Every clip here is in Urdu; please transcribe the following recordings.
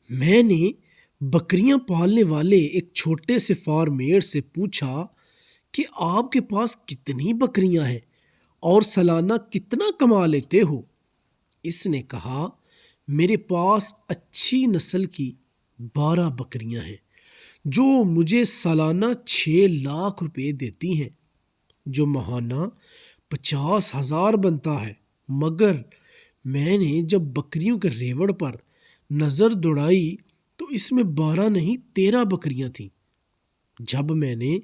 میں نے بکریاں پالنے والے ایک چھوٹے سے فارمر سے پوچھا کہ آپ کے پاس کتنی بکریاں ہیں اور سالانہ کتنا کما لیتے ہو؟ اس نے کہا، میرے پاس اچھی نسل کی 12 بکریاں ہیں جو مجھے سالانہ 6 لاکھ روپے دیتی ہیں، جو ماہانہ 50,000 بنتا ہے۔ مگر میں نے جب بکریوں کے ریوڑ پر نظر دوڑائی تو اس میں 12 نہیں 13 بکریاں تھیں۔ جب میں نے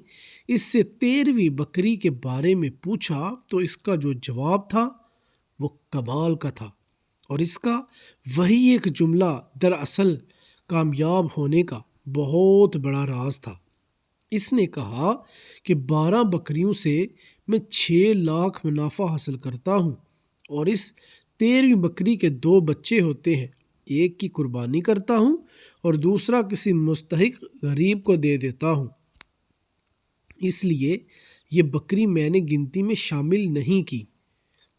اس سے 13ویں بکری کے بارے میں پوچھا تو اس کا جو جواب تھا وہ کمال کا تھا، اور اس کا وہی ایک جملہ دراصل کامیاب ہونے کا بہت بڑا راز تھا۔ اس نے کہا کہ 12 بکریوں سے میں 6 لاکھ منافع حاصل کرتا ہوں، اور اس 13ویں بکری کے 2 بچے ہوتے ہیں، ایک کی قربانی کرتا ہوں اور دوسرا کسی مستحق غریب کو دے دیتا ہوں۔ اس لیے یہ بکری میں نے گنتی میں شامل نہیں کی۔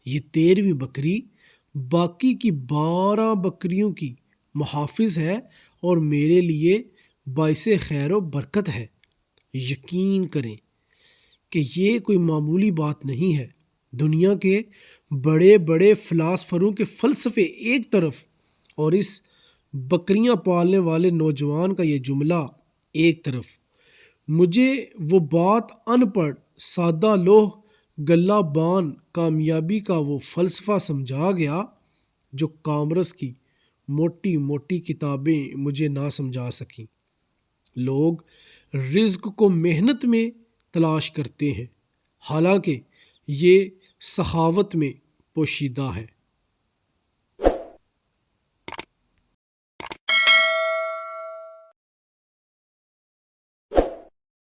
یہ 13ویں بکری باقی کی 12 بکریوں کی محافظ ہے اور میرے لیے باعث خیر و برکت ہے۔ یقین کریں کہ یہ کوئی معمولی بات نہیں ہے۔ دنیا کے بڑے بڑے فلاسفروں کے فلسفے ایک طرف اور اس بکریاں پالنے والے نوجوان کا یہ جملہ ایک طرف، مجھے وہ بات ان پڑھ سادہ لوح گلہ بان کامیابی کا وہ فلسفہ سمجھا گیا جو کامرس کی موٹی موٹی کتابیں مجھے نہ سمجھا سکیں۔ لوگ رزق کو محنت میں تلاش کرتے ہیں، حالانکہ یہ سخاوت میں پوشیدہ ہے۔